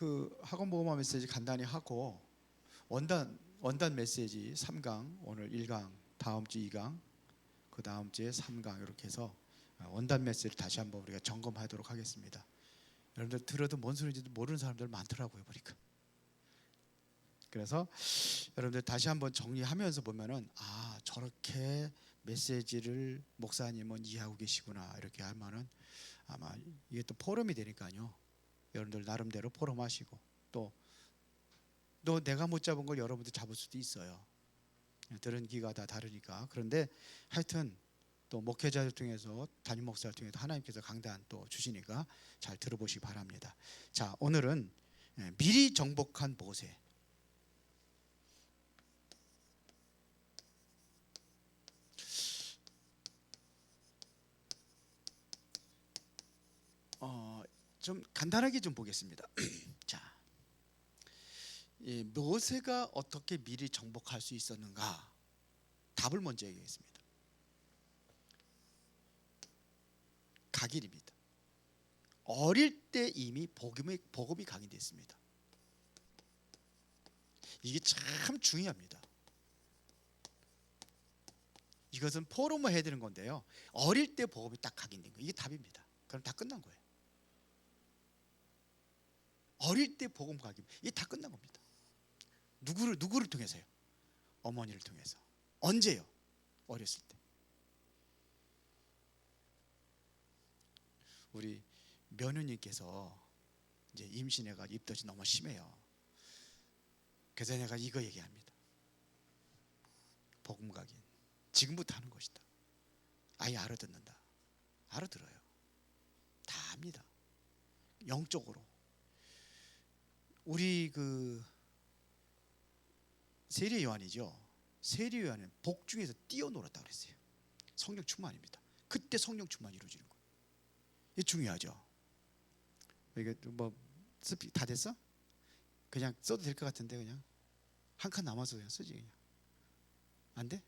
그 학원 보험화 메시지 간단히 하고 원단 메시지 3강, 오늘 1강, 다음 주 2강, 그 다음 주에 3강 이렇게 해서 원단 메시지를 다시 한번 우리가 점검하도록 하겠습니다. 여러분들 들어도 뭔 소리인지도 모르는 사람들 많더라고요, 보니까. 그래서 여러분들 다시 한번 정리하면서 보면은 저렇게 메시지를 목사님은 이해하고 계시구나 이렇게 하면은 아마 이게 또 포럼이 되니까요. 여러분들 나름대로 포럼하시고 또 내가 못 잡은 걸 여러분들 잡을 수도 있어요. 들은 귀가 다 다르니까. 그런데 하여튼 또 목회자를 통해서 담임 목사를 통해서 하나님께서 강단 또 주시니까 잘 들어보시기 바랍니다. 자, 오늘은 미리 정복한 모세. 좀 간단하게 좀 보겠습니다. 자, 이 모세가 어떻게 미리 정복할 수 있었는가? 답을 먼저 얘기하겠습니다. 각일입니다. 어릴 때 이미 복음이 각인됐습니다. 이게 참 중요합니다. 이것은 포럼을 해야 되는 건데요. 어릴 때 복음이 딱 각인된 거예요. 이게 답입니다. 그럼 다 끝난 거예요. 어릴 때 복음 각인, 이게 다 끝난 겁니다. 누구를 통해서요? 어머니를 통해서. 언제요? 어렸을 때. 우리 며느님께서 이제 임신해가지고 입덧이 너무 심해요. 그래서 내가 이거 얘기합니다. 복음 각인. 지금부터 하는 것이다. 아예 알아듣는다. 알아들어요. 다 압니다. 영적으로. 우리 그 세례 요한이죠. 세례 요한은 복 중에서 뛰어놀았다고 그랬어요. 성령 충만입니다. 그때 성령 충만이 이루어지는 거예요. 이게 중요하죠. 이게 뭐 스피 다 됐어? 그냥 써도 될 것 같은데 그냥 한 칸 남아서 그냥 쓰지 그냥. 안 돼?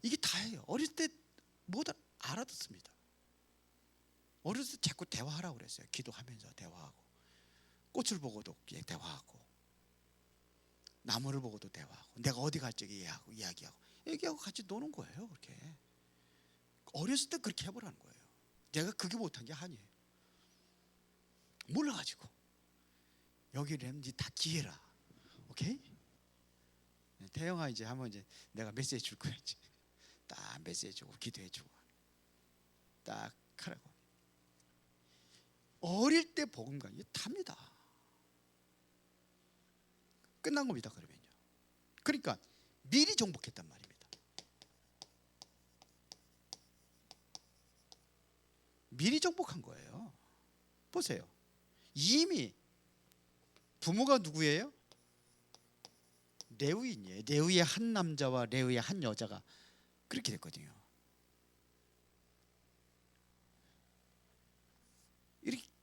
이게 다예요. 어릴 때 뭐다 알아듣습니다. 어렸을 때 자꾸 대화하라고 그랬어요. 기도하면서 대화하고, 꽃을 보고도 대화하고, 나무를 보고도 대화하고, 내가 어디 갈지 이야기하고 얘기하고 같이 노는 거예요. 그렇게 어렸을 때 그렇게 해보라는 거예요. 내가 그게 못한 게 아니에요. 몰라가지고 여기는 이제 다 기회라. 오케이? 태영아 이제 한번 이제 내가 메시지 줄 거야. 이제 딱 메시지 주고 기도해주고 딱 하라고. 어릴 때 복음가 이게 답니다. 끝난 겁니다. 그러면요. 그러니까 미리 정복했단 말입니다. 미리 정복한 거예요. 보세요. 이미 부모가 누구예요? 레위인이에요. 레위의 한 남자와 레위의 한 여자가 그렇게 됐거든요.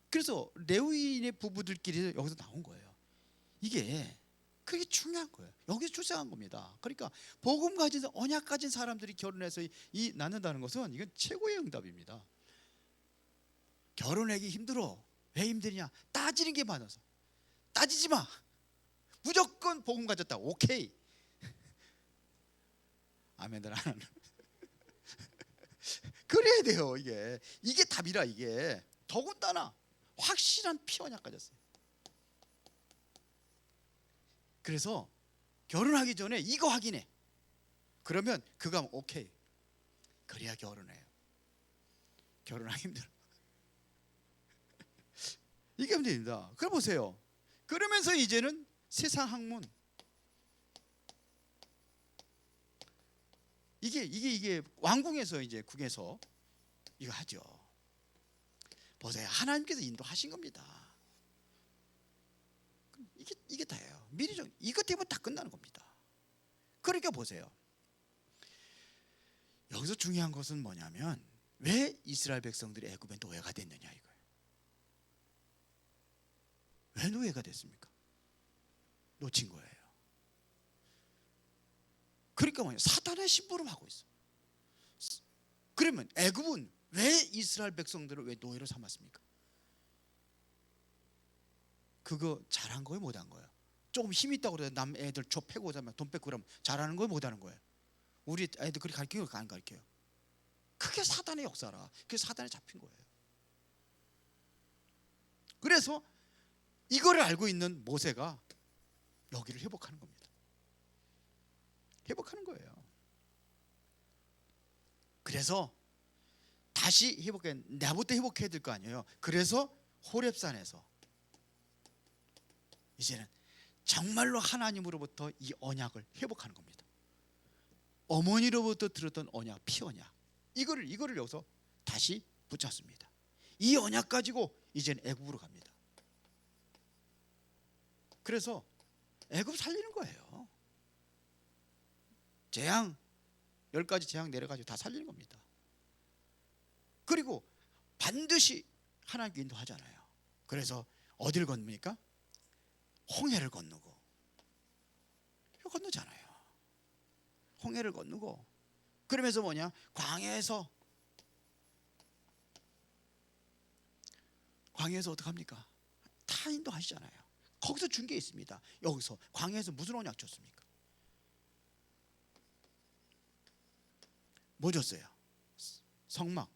그래서 레위인의 부부들끼리 여기서 나온 거예요. 이게 그게 중요한 거예요. 여기서 출생한 겁니다. 그러니까 복음 가진 언약 가진 사람들이 결혼해서 낳는다는 것은 이건 최고의 응답입니다. 결혼하기 힘들어. 왜 힘드냐? 따지는 게 많아서. 따지지 마. 무조건 복음 가졌다. 오케이. 아멘들 안 하는. 그래야 돼요. 이게 답이라. 이게 더군다나 확실한 피언약 가졌어요. 그래서 결혼하기 전에 이거 확인해. 그러면 그거 하면 오케이. 그래야 결혼해요. 결혼하기 힘들어. 이게 문제입니다. 그럼 보세요. 그러면서 이제는 세상 학문. 이게 왕궁에서 이제 국에서 이거 하죠. 보세요. 하나님께서 인도하신 겁니다. 이게 다예요. 미리 이것 때문에 다 끝나는 겁니다. 그러니까 보세요. 여기서 중요한 것은 뭐냐면 왜 이스라엘 백성들이 애굽의 노예가 됐느냐 이거예요. 왜 노예가 됐습니까? 놓친 거예요. 그러니까 뭐냐? 사단의 심부름 하고 있어. 그러면 애굽은 왜 이스라엘 백성들을 왜 노예로 삼았습니까? 그거 잘한 거예요, 못한 거예요? 조금 힘 있다고 그래서 남 애들 저 패고 오자면 돈 뺏고 그러면 잘하는 거예요, 못하는 거예요? 우리 애들 그렇게 가르쳐요, 안 가르쳐요? 그게 사단의 역사라. 그게 사단에 잡힌 거예요. 그래서 이거를 알고 있는 모세가 여기를 회복하는 겁니다. 회복하는 거예요. 그래서 다시 회복해, 나부터 회복해야 될 거 아니에요. 그래서 호렙산에서 이제는 정말로 하나님으로부터 이 언약을 회복하는 겁니다. 어머니로부터 들었던 언약, 피언약, 이거를 여기서 다시 붙잡습니다. 이 언약 가지고 이제는 애굽으로 갑니다. 그래서 애굽 살리는 거예요. 재앙 10가지 재앙 내려가지고 다 살리는 겁니다. 그리고 반드시 하나님께 인도하잖아요. 그래서 어디를 건너니까 홍해를 건너고, 건너잖아요. 홍해를 건너고, 그러면서 뭐냐, 광야에서 어떡합니까? 다 인도하시잖아요. 거기서 준 게 있습니다. 여기서 광야에서 무슨 언약 줬습니까? 뭐 줬어요? 성막,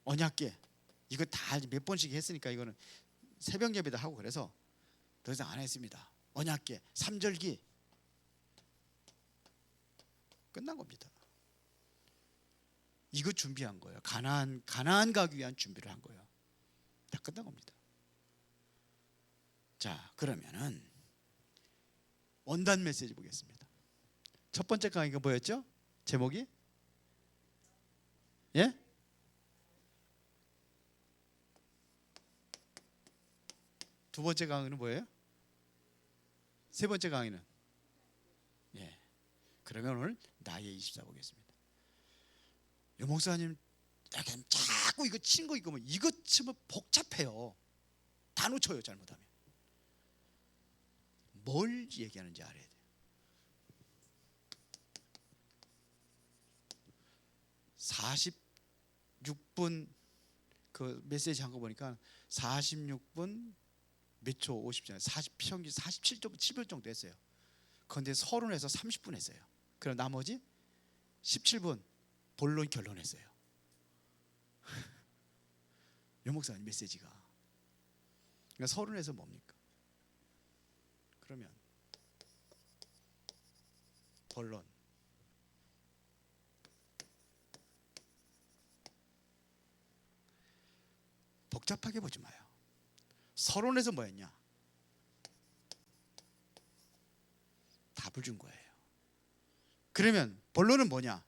언약궤. 이거 다 몇 번씩 했으니까 이거는 새벽 예배도 하고 그래서 더 이상 안 했습니다. 언약궤, 삼절기 끝난 겁니다. 이거 준비한 거예요. 가나안 가기 위한 준비를 한 거예요. 다 끝난 겁니다. 자, 그러면은 원단 메시지 보겠습니다. 첫 번째 강의가 뭐였죠? 제목이? 예? 두 번째 강의는 뭐예요? 세 번째 강의는? 예. 그러면 오늘 나의 24 보겠습니다. 유 목사님 이렇게 자꾸 이거 치는 거 이거 뭐 이거 치면 복잡해요. 다 놓쳐요, 잘못하면. 뭘 얘기하는지 알아야 돼요. 46분 그 메시지 한 거 보니까 46분 몇 초 50초 40 평균 47점 11 정도 했어요. 그런데 서론에서 30분 했어요. 그럼 나머지 17분 본론 결론했어요. 유 목사님 메시지가. 그러니까 서론에서 뭡니까? 그러면 본론, 복잡하게 보지 마요. 서론에서 뭐였냐? 답을 준 거예요. 그러면 본론은 뭐냐?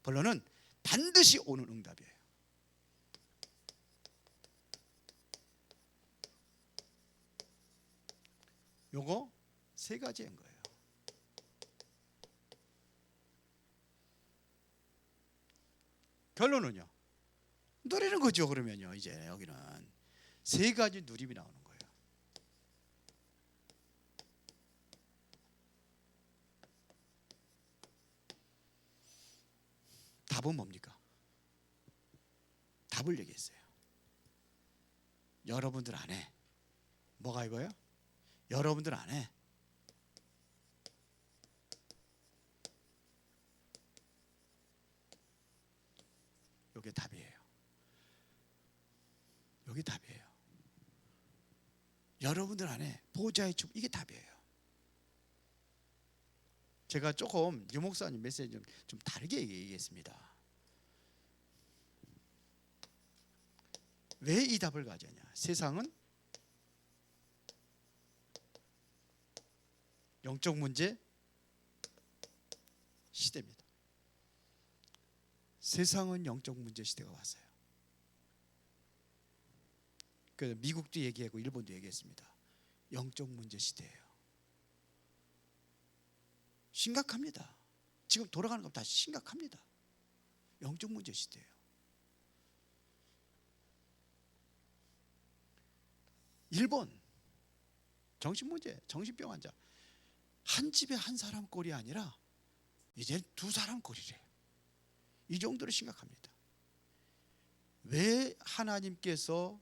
본론은 반드시 오는 응답이에요. 요거 세 가지인 거예요. 결론은요, 누리는 거죠. 그러면요, 이제 여기는 세 가지 누림이 나오는 거예요. 답은 뭡니까? 답을 얘기했어요. 여러분들 안에 뭐가 이거요? 여러분들 안에 이게 답이에요. 여기 답이에요. 여러분들 안에 보좌의 축복, 이게 답이에요. 제가 조금 유 목사님 메시지 좀 다르게 얘기했습니다. 왜 이 답을 가졌냐? 세상은 영적 문제 시대입니다. 세상은 영적 문제 시대가 왔어요. 그 미국도 얘기하고 일본도 얘기했습니다. 영적 문제 시대예요. 심각합니다. 지금 돌아가는 건 다 심각합니다. 영적 문제 시대예요. 일본 정신 문제, 정신병 환자 한 집에 한 사람 꼴이 아니라 이제 두 사람 꼴이래요. 이 정도로 심각합니다. 왜 하나님께서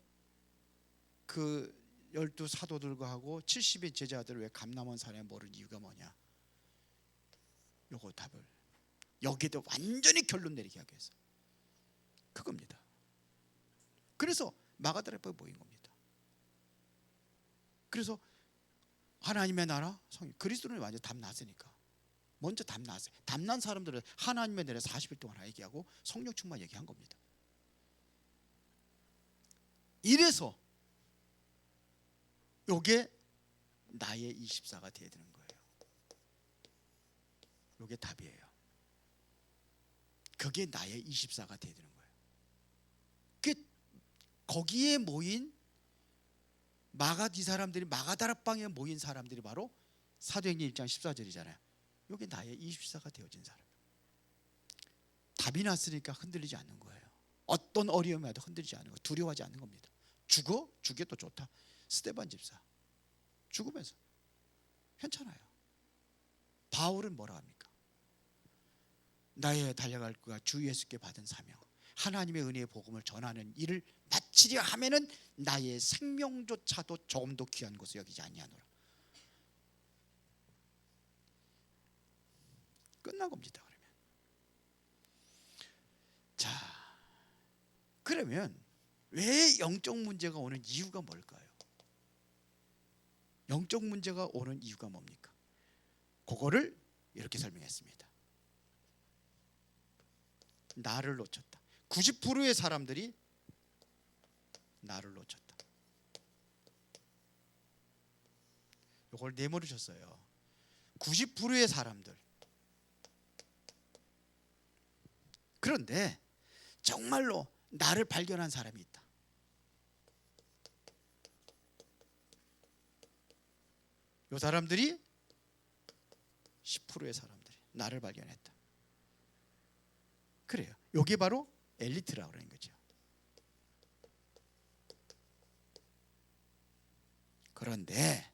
그 12 사도들과 하고 70의 제자들을 왜 감람원 산에 모른 이유가 뭐냐? 요거 답을 여기에도 완전히 결론 내리게 하기 위해서 그겁니다. 그래서 마가다락방에 모인 겁니다. 그래서 하나님의 나라, 그리스도는 완전 답 났으니까 먼저 답 났어요. 답난 사람들은 하나님의 나라 40일 동안 얘기하고 성령 충만 얘기한 겁니다. 이래서 요게 나의 24가 되어야 되는 거예요. 요게 답이에요. 그게 나의 24가 되어야 되는 거예요. 거기에 모인 이 사람들이 마가다락방에 모인 사람들이 바로 사도행전 1장 14절이잖아요. 요게 나의 24가 되어진 사람. 답이 났으니까 흔들리지 않는 거예요. 어떤 어려움이 와도 흔들리지 않는 거, 두려워하지 않는 겁니다. 죽여도 좋다. 스데반 집사 죽으면서 괜찮아요. 바울은 뭐라 합니까? 나의 달려갈 것과 주 예수께 받은 사명, 하나님의 은혜의 복음을 전하는 일을 마치려 하면은 나의 생명조차도 조금 더 귀한 것을 여기지 아니하노라. 끝난 겁니다. 그러면 왜 영적 문제가 오는 이유가 뭘까요? 영적 문제가 오는 이유가 뭡니까? 그거를 이렇게 설명했습니다. 나를 놓쳤다. 90%의 사람들이 나를 놓쳤다. 이걸 내모르셨어요. 90%의 사람들. 그런데 정말로 나를 발견한 사람이 있다. 이 사람들이 10%의 사람들이 나를 발견했다. 그래요. 이게 바로 엘리트라고 그러는 거죠. 그런데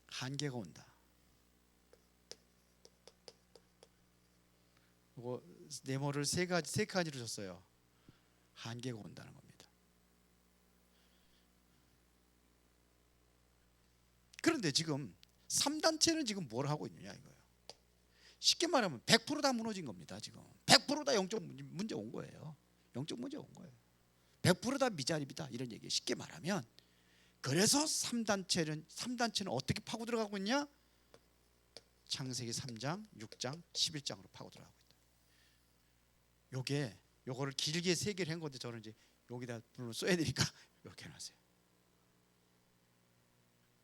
한계가 온다. 이거 네모를 세 가지로 줬어요. 한계가 온다는 겁니다. 그런데 지금 3단체는 지금 뭘 하고 있느냐 이거예요. 쉽게 말하면 100% 다 무너진 겁니다. 지금 100% 다 영적 문제 온 거예요. 영적 문제 온 거예요. 100% 다 미자립이다 이런 얘기. 쉽게 말하면 그래서 3단체는 어떻게 파고 들어가고 있냐? 창세기 3장, 6장, 11장으로 파고 들어가고 있다. 요거를 길게 세 개를 한 건데 저는 이제 여기다 물론 써야 되니까 이렇게 해놨어요.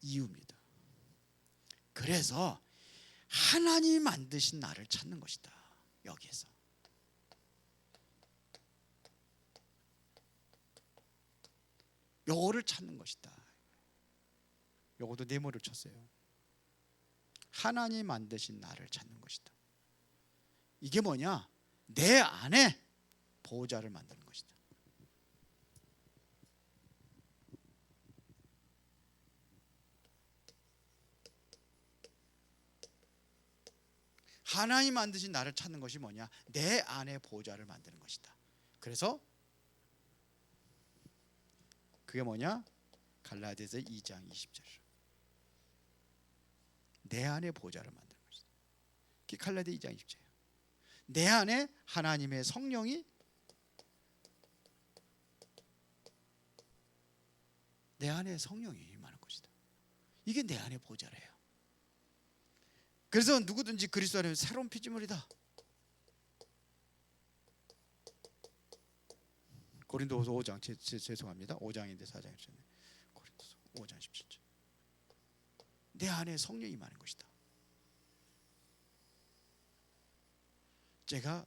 이유입니다. 그래서 하나님이 만드신 나를 찾는 것이다. 여기에서 요거를 찾는 것이다. 요것도 네모를 쳤어요. 하나님 만드신 나를 찾는 것이다. 이게 뭐냐? 내 안에 보호자를 만드는 것이다. 하나님 만드신 나를 찾는 것이 뭐냐? 내 안에 보호자를 만드는 것이다. 그래서 그게 뭐냐? 갈라디아서 2장 20절. 내 안에 보호자를 만드는 것이다. 그게 갈라디아 2장 20절. 내 안에 하나님의 성령이 내 안에 성령이 임하는 것이다. 이게 내 안에 보호자래요. 그래서 누구든지 그리스도 안에 새로운 피조물이다. 고린도후서 5장 죄송합니다. 5장인데 4장이었네. 고린도서 5장 17절. 내 안에 성령이 임하는 것이다. 제가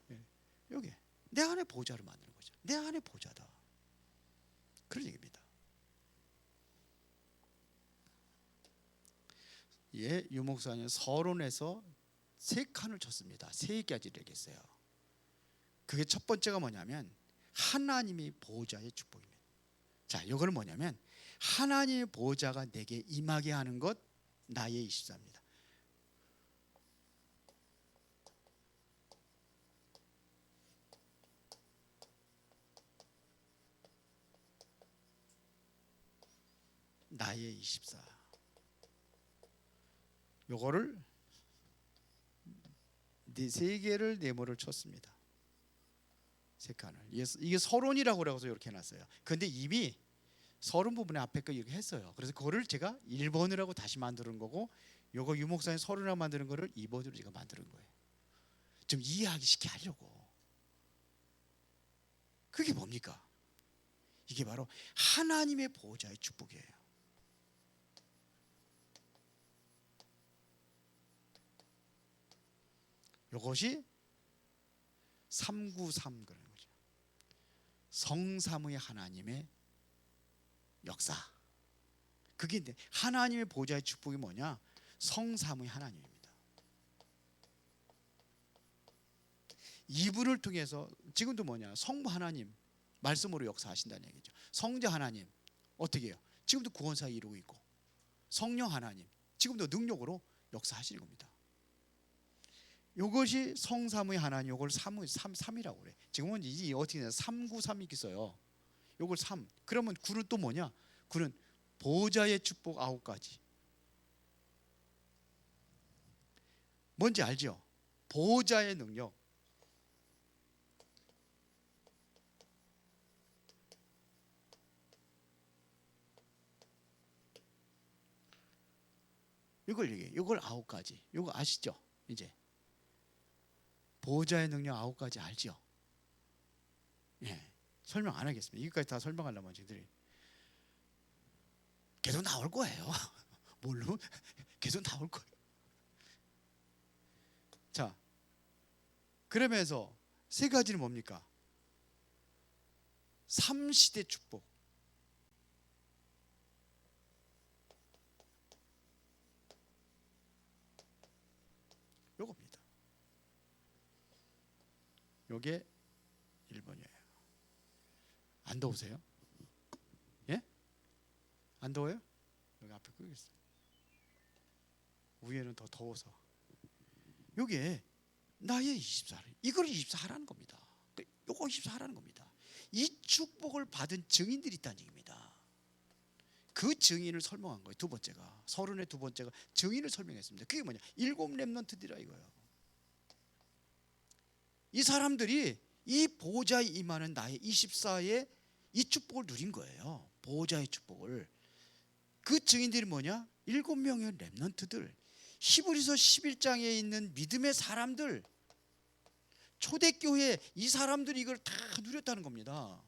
여기 내 안에 보호자를 만드는 거죠. 내 안에 보호자다. 그런 얘기입니다. 예, 유목사님 서론에서 3칸을 쳤습니다. 3가지를 얘기했어요. 그게 첫 번째가 뭐냐면 하나님이 보호자의 축복입니다. 자, 이거는 뭐냐면 하나님의 보호자가 내게 임하게 하는 것 나의 24입니다. 나의 24. 요거를 네 세 개를 네모를 쳤습니다. 세 칸을. 이게 서론이라고 그래서 이렇게 해놨어요. 근데 이미 서론 부분에 앞에 거 이렇게 했어요. 그래서 그거를 제가 1번을 하고 다시 만드는 거고, 요거 유목사님 서론이라고 만드는 거를 2번으로 제가 만드는 거예요. 좀 이해하기 쉽게 하려고. 그게 뭡니까? 이게 바로 하나님의 보호자의 축복이에요. 이것이 393 그러는 거죠. 성삼의 하나님의 역사. 그게 하나님의 보호자의 축복이 뭐냐? 성삼의 하나님입니다. 이분을 통해서 지금도 뭐냐? 성부 하나님 말씀으로 역사하신다는 얘기죠. 성자 하나님 어떻게 해요? 지금도 구원사 이루고 있고, 성령 하나님 지금도 능력으로 역사하시는 겁니다. 이것이 성삼의 하나님, 이걸 3이라고 그래. 지금은 이제 어떻게 되냐? 393 이렇게 써요. 이걸 3. 그러면 9는 또 뭐냐? 9는 보호자의 축복 9가지. 뭔지 알죠? 보호자의 능력. 이걸 얘기해. 이걸 9가지. 이거 아시죠? 이제 보호자의 능력 9가지 알죠? 예. 설명 안 하겠습니다. 이것까지 다 설명하려면 저희들이 계속 나올 거예요. 뭘로? 계속 나올 거예요. 자, 그러면서 세 가지는 뭡니까? 3시대 축복. 요겁니다. 요게 1번이에요. 안 더우세요? 예? 안 더워요? 여기 앞에 끄겠어요. 위에는 더 더워서. 요게 나의 24. 이걸 24 하라는 겁니다. 요거 24 하라는 겁니다. 이 축복을 받은 증인들이 있다는 얘기입니다. 그 증인을 설명한 거예요. 두 번째가, 서론의 두 번째가 증인을 설명했습니다. 그게 뭐냐? 7 렘넌트들이라 이거예요. 이 사람들이 이 보호자에 임하는 나의 24의 이 축복을 누린 거예요. 보호자의 축복을. 그 증인들이 뭐냐? 7명의 렘넌트들, 히브리서 11장에 있는 믿음의 사람들, 초대교회 이 사람들이 이걸 다 누렸다는 겁니다.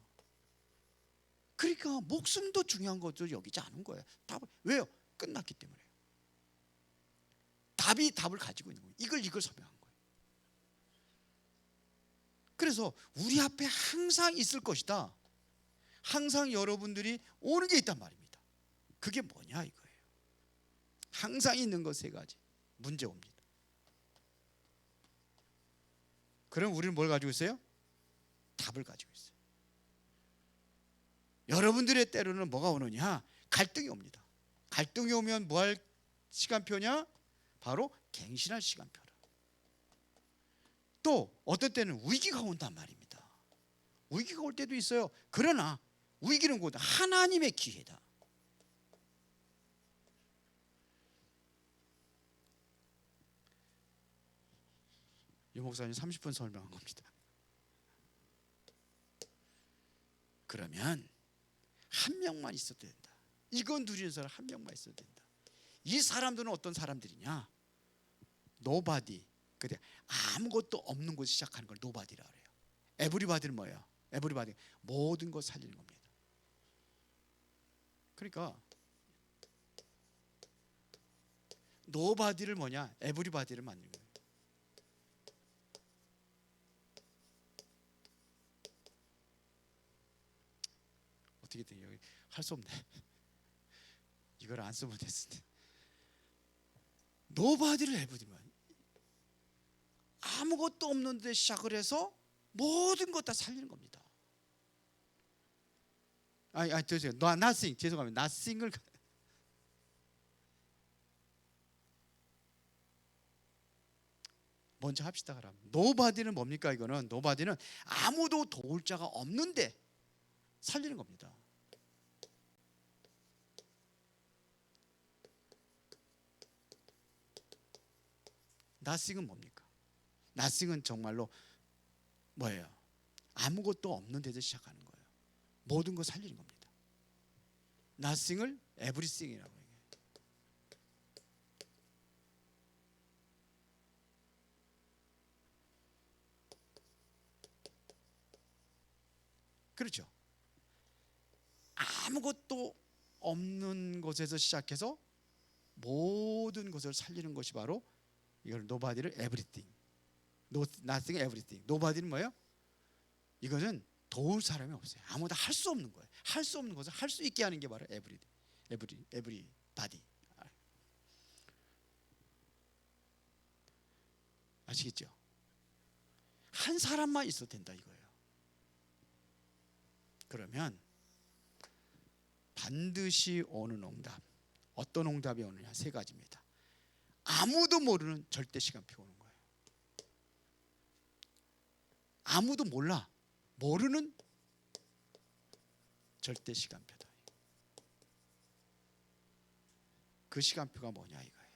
그러니까 목숨도 중요한 것도 여기지 않은 거예요. 답을 왜요? 끝났기 때문에. 답을 가지고 있는 거예요. 이걸 설명한 거예요. 그래서 우리 앞에 항상 있을 것이다. 항상 여러분들이 오는 게 있단 말입니다. 그게 뭐냐 이거예요. 항상 있는 것 세 가지. 문제 옵니다. 그럼 우리는 뭘 가지고 있어요? 답을 가지고 있어요. 여러분들의 때로는 뭐가 오느냐? 갈등이 옵니다. 갈등이 오면 뭐 할 시간표냐? 바로 갱신할 시간표다. 또 어떤 때는 위기가 온단 말입니다. 위기가 올 때도 있어요. 그러나 위기는 곧 하나님의 기회다. 이 목사님 30분 설명한 겁니다. 그러면 한 명만 있어도 된다. 이건 누리는 사람 한 명만 있어도 된다. 이 사람들은 어떤 사람들이냐? 노바디. 근데 아무것도 없는 곳 시작하는 걸 노바디라 그래요. 에브리바디는 뭐예요? 에브리바디 모든 것 살리는 겁니다. 그러니까 노바디를 뭐냐? 에브리바디를 만드는 거예요. 어떻게 돼? 여기 할 수 없네. 이걸 안 쓰면 됐는데. 노바디를 에브리바디. 아무것도 없는데 시작을 해서 모든 것 다 살리는 겁니다. 죄송해요. nothing. 죄송합니다. nothing을 먼저 합시다. 그럼 nobody는 뭡니까? 이거는 nobody는 아무도 도울 자가 없는데 살리는 겁니다. nothing은 뭡니까? nothing은 정말로 뭐예요? 아무것도 없는 데서 시작하는 거예요. 모든 거 살리는 겁니다. nothing을 everything이라고 해요. 그렇죠. 아무것도 없는 곳에서 시작해서 모든 것을 살리는 것이 바로 이걸 nobody를 everything, nothing everything. nobody는 뭐예요? 이것은 도울 사람이 없어요. 아무도 할 수 없는 거예요. 할 수 없는 것을 할 수 있게 하는 게 바로 everybody. 아시겠죠? 한 사람만 있어도 된다 이거예요. 그러면 반드시 오는 응답. 어떤 응답이 오느냐? 세 가지입니다. 아무도 모르는 절대 시간표가 오는 거예요. 아무도 몰라. 모르는 절대 시간표다. 그 시간표가 뭐냐 이거예요.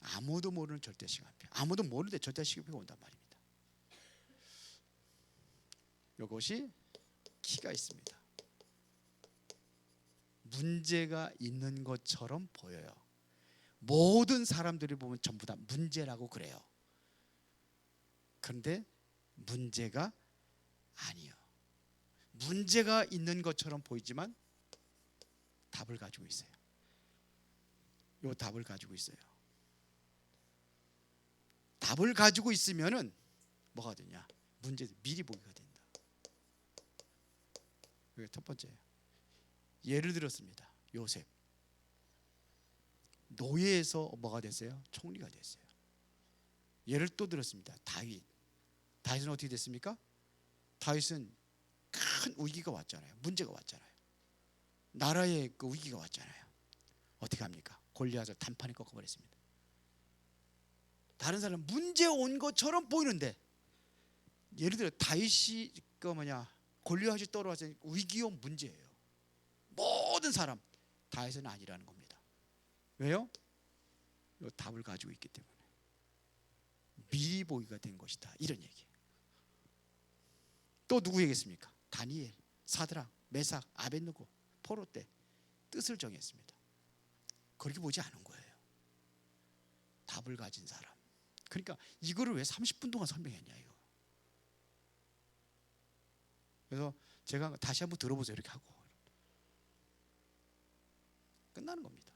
아무도 모르는 절대 시간표. 아무도 모르는데 절대 시간표가 온단 말입니다. 이것이 키가 있습니다. 문제가 있는 것처럼 보여요. 모든 사람들이 보면 전부 다 문제라고 그래요. 그런데 문제가 아니요. 문제가 있는 것처럼 보이지만 답을 가지고 있어요. 요 답을 가지고 있어요. 답을 가지고 있으면은 뭐가 되냐? 문제 미리 보기가 된다. 이게 첫 번째예요. 예를 들었습니다. 요셉. 노예에서 뭐가 됐어요? 총리가 됐어요. 예를 또 들었습니다. 다윗. 다윗은 어떻게 됐습니까? 다윗은 큰 위기가 왔잖아요. 문제가 왔잖아요. 나라에 그 위기가 왔잖아요. 어떻게 합니까? 골리앗을 단판에 꺾어버렸습니다. 다른 사람은 문제 온 것처럼 보이는데, 예를 들어 다윗이 골리앗이 떨어와서 위기요 문제예요. 모든 사람. 다윗은 아니라는 겁니다. 왜요? 이 답을 가지고 있기 때문에. 미리 보기가 된 것이다. 이런 얘기예요. 또 누구 얘기했습니까? 다니엘, 사드락, 메삭, 아벳느고, 포로 때 뜻을 정했습니다. 그렇게 보지 않은 거예요. 답을 가진 사람. 그러니까 이거를 왜 30분 동안 설명했냐 이거. 그래서 제가 다시 한번 들어보세요. 이렇게 하고 끝나는 겁니다.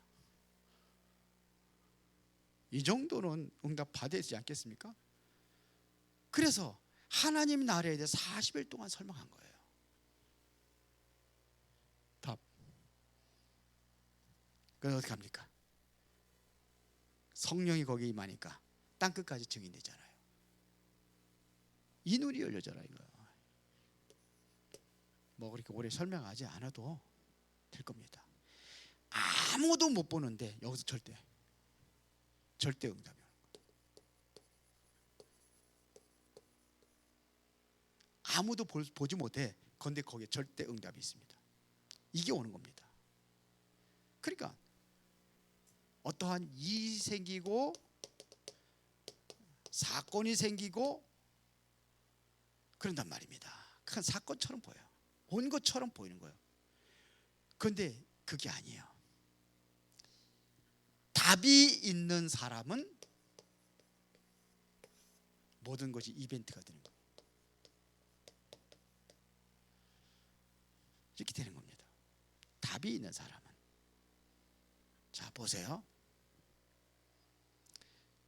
이 정도는 응답 받아야 되지 않겠습니까? 그래서 하나님 나라에 대해 40일 동안 설명한 거예요. 답. 그럼 어떻게 합니까? 성령이 거기에 임하니까 땅끝까지 증인되잖아요. 이 눈이 열려져라 이거야. 뭐 그렇게 오래 설명하지 않아도 될 겁니다. 아무도 못 보는데 여기서 절대 응답이 오는 거예요. 아무도 보지 못해. 그런데 거기에 절대 응답이 있습니다. 이게 오는 겁니다. 그러니까 어떠한 일이 생기고 사건이 생기고 그런단 말입니다. 큰 사건처럼 보여요. 온 것처럼 보이는 거예요. 그런데 그게 아니에요. 답이 있는 사람은 모든 것이 이벤트가 되는 거예요. 이렇게 되는 겁니다. 답이 있는 사람은. 자, 보세요.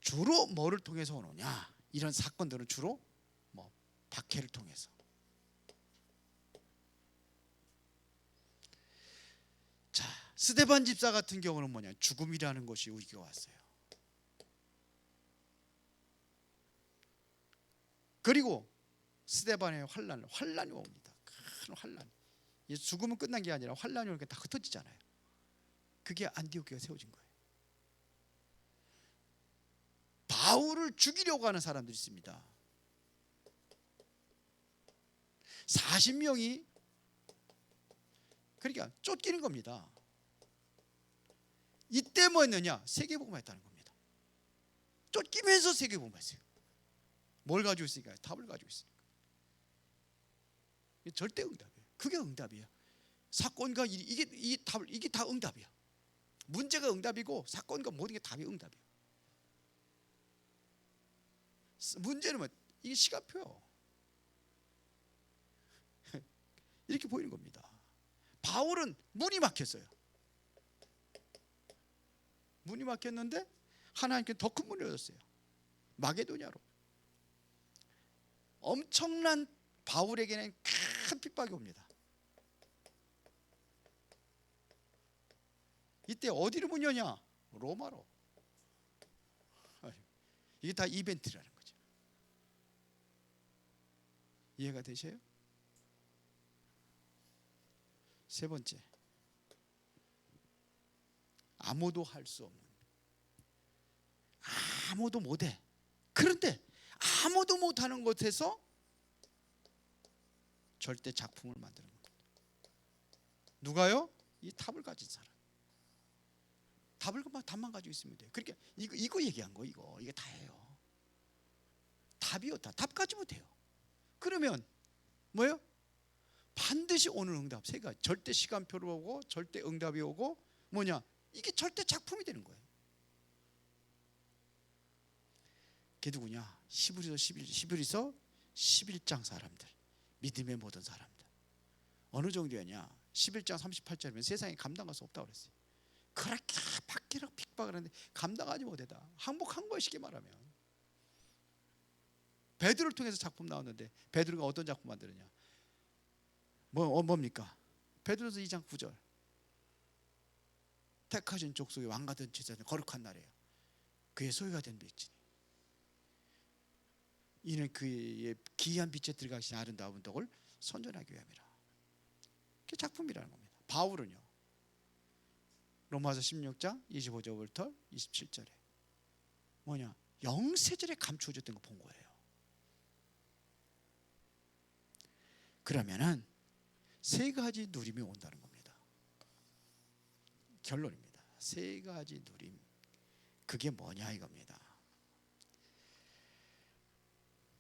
주로 뭐를 통해서 오느냐? 이런 사건들은 주로 박해를 통해서. 자, 스데반 집사 같은 경우는 뭐냐? 죽음이라는 것이 위기가 왔어요. 그리고 스데반의 환란이 옵니다. 큰 환란. 죽음은 끝난 게 아니라 환란이 오니까 다 흩어지잖아요. 그게 안디옥교가 세워진 거예요. 바울을 죽이려고 하는 사람들이 있습니다. 40명이 그러니까 쫓기는 겁니다. 이때 뭐였느냐? 세계복음화 했다는 겁니다. 쫓기면서 세계복음했어요. 뭘 가지고 있으니까? 답을 가지고 있으니까. 이게 절대 응답이에요. 그게 응답이에요. 사건과 이게 답을, 이게 다 응답이야. 문제가 응답이고 사건과 모든 게 답이 응답이에요. 문제는 뭐 이게 시간표요. 이렇게 보이는 겁니다. 바울은 문이 막혔어요. 문이 막혔는데 하나님께 더 큰 문을 열었어요. 마게도냐로. 엄청난 바울에게는 큰 핍박이 옵니다. 이때 어디로 문 여냐? 로마로. 이게 다 이벤트라는 거죠. 이해가 되셔요? 세 번째, 아무도 할 수 없는, 아무도 못해. 그런데 아무도 못하는 것에서 절대 작품을 만드는 겁니다. 누가요? 이 탑을 가진 사람. 답만 가지고 있으면 돼요. 그러니까 이거 얘기한 거, 이게 다예요. 답이요, 답 가지고 못해요. 그러면 뭐예요? 반드시 오는 응답 세 가지. 절대 시간표로 오고, 절대 응답이 오고, 뭐냐? 이게 절대 작품이 되는 거예요. 그게 누구냐? 히브리서 11장 사람들, 믿음의 모든 사람들. 어느 정도였냐? 11장 38절이면 세상에 감당할 수 없다고 그랬어요. 그렇게 박기락 핍박을 하는데 감당하지 못하다. 항복한 거예요, 쉽게 말하면. 베드로를 통해서 작품 나왔는데 베드로가 어떤 작품 만들었냐? 뭡니까? 베드로서 2장 9절. 택하신 족속의 왕같은 제자는 거룩한 날이에요. 그의 소유가 된 백진이. 이는 그의 기이한 빛에 들어가신 아름다운 덕을 선전하기 위함이라. 그게 작품이라는 겁니다. 바울은요, 로마서 16장 25절부터 27절에 뭐냐? 영세절에 감추어졌던 거 본 거예요. 그러면은 세 가지 누림이 온다는 겁니다. 결론입니다. 세 가지 누림. 그게 뭐냐 이겁니다.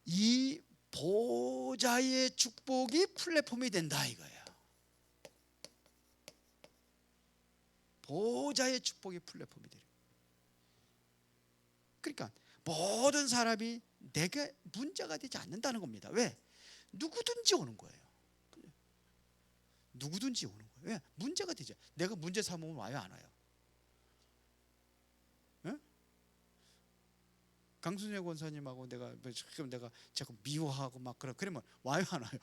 이 보좌의 축복이 플랫폼이 된다 이거예요. 보좌의 축복이 플랫폼이 되는. 그러니까 모든 사람이 내게 문제가 되지 않는다는 겁니다. 왜? 누구든지 오는 거예요. 누구든지 오는 거예요. 왜? 문제가 되죠. 내가 문제 삼으면 와요, 안 와요? 네? 강순재 권사님하고 내가 자꾸 미워하고 막 그러면 와요, 안 와요?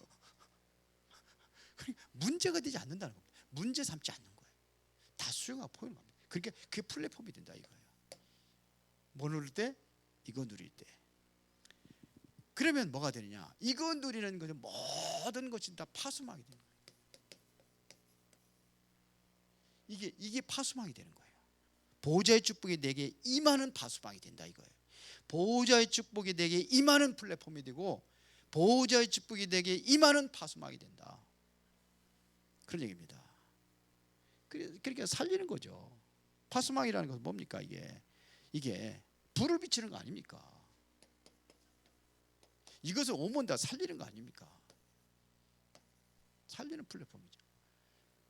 문제가 되지 않는다는 겁니다. 문제 삼지 않는 거예요. 다 수용하고 포용하는 겁니다. 그러니까 그게 플랫폼이 된다 이거예요. 뭐 누릴 때? 이거 누릴 때. 그러면 뭐가 되느냐? 이거 누리는 것은 모든 것이 다 파수망이 되는 거예요. 이게 파수망이 되는 거예요. 보호자의 축복이 내게 임하는 파수망이 된다 이거예요. 보호자의 축복이 내게 임하는 플랫폼이 되고, 보호자의 축복이 내게 임하는 파수망이 된다. 그런 얘기입니다. 그러니까 살리는 거죠. 파수망이라는 것은 뭡니까? 이게 불을 비치는 거 아닙니까? 이것을 오면 다 살리는 거 아닙니까? 살리는 플랫폼이죠.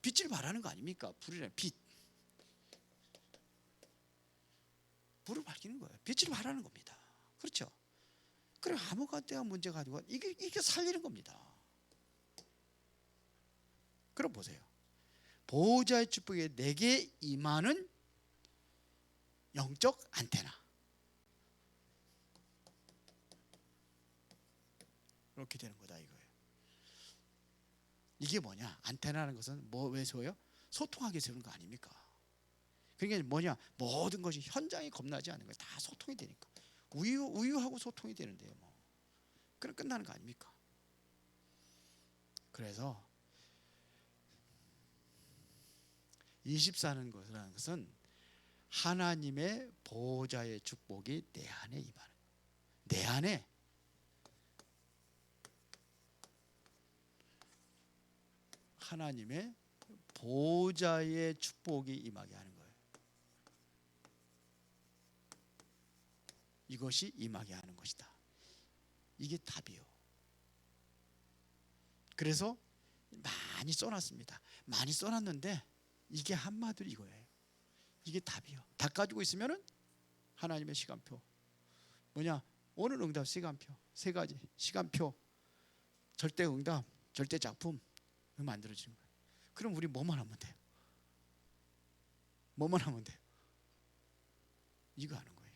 빛을 발하는 거 아닙니까? 불이라는 빛. 불을 밝히는 거예요. 빛을 발하는 겁니다. 그렇죠? 그래 아무것도 때가 문제 가지고 이게 살리는 겁니다. 그럼 보세요. 보호자의 축복에 내게 임하는 영적 안테나. 이렇게 되는 거다 이거예요. 이게 뭐냐? 안테나라는 것은 왜 세워요? 소통하게 세우는 거 아닙니까? 그러니까 뭐냐? 모든 것이 현장이 겁나지 않는 거예요. 다 소통이 되니까. 우유하고 소통이 되는데요. 뭐. 그럼 끝나는 거 아닙니까? 그래서 24는 것이라는 것은 하나님의 보호자의 축복이 내 안에 임하는, 내 안에 하나님의 보호자의 축복이 임하게 하는 거예요. 이것이 임하게 하는 것이다. 이게 답이요. 그래서 많이 써놨습니다. 많이 써놨는데 이게 한마디로 이거예요. 이게 답이요. 답 가지고 있으면은 하나님의 시간표 뭐냐? 오늘 응답 시간표 세 가지 시간표 절대 응답 절대 작품 만들어지는 거예요. 그럼 우리 뭐만 하면 돼요? 뭐만 하면 돼요? 이거 하는 거예요.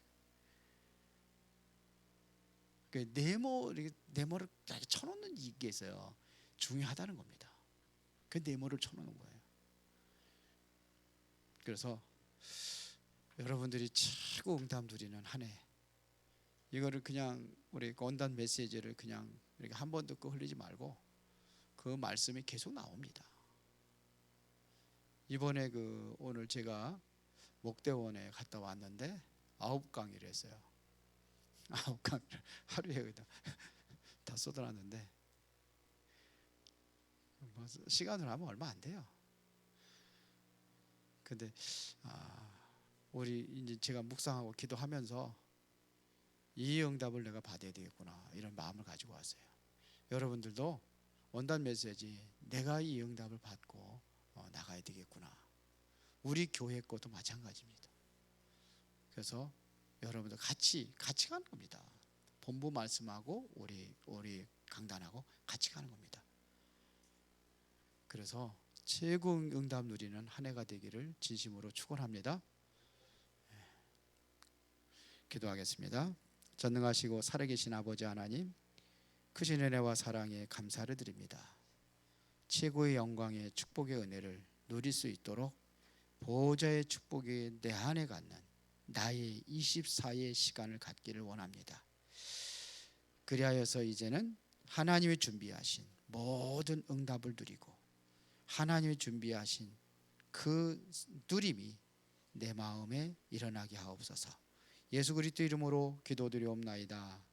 네모를 쳐놓는 이게 있어요. 중요하다는 겁니다. 그 네모를 쳐놓는 거예요. 그래서 여러분들이 최고 응답 누리는 한 해, 이거를 그냥 우리 원단 메시지를 그냥 이렇게 한 번 듣고 흘리지 말고 그 말씀이 계속 나옵니다. 이번에 오늘 제가 목대원에 갔다 왔는데 9강의를 했어요. 9강의를 하루에 다 쏟아놨는데 시간으로 하면 얼마 안 돼요. 근데 우리 이제 제가 묵상하고 기도하면서 이 응답을 내가 받아야 되겠구나 이런 마음을 가지고 왔어요. 여러분들도 원단 메시지 내가 이 응답을 받고 나가야 되겠구나. 우리 교회 것도 마찬가지입니다. 그래서 여러분들 같이 가는 겁니다. 본부 말씀하고 우리 강단하고 같이 가는 겁니다. 그래서 최고 응답 누리는 한 해가 되기를 진심으로 축원합니다. 기도하겠습니다. 전능하시고 살아계신 아버지 하나님, 크신 은혜와 사랑에 감사를 드립니다. 최고의 영광의 축복의 은혜를 누릴 수 있도록 보호자의 축복이 내 안에 갖는 나의 24의 시간을 갖기를 원합니다. 그리하여서 이제는 하나님이 준비하신 모든 응답을 누리고 하나님이 준비하신 그 누림이 내 마음에 일어나게 하옵소서. 예수 그리스도 이름으로 기도드리옵나이다.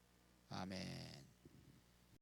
아멘.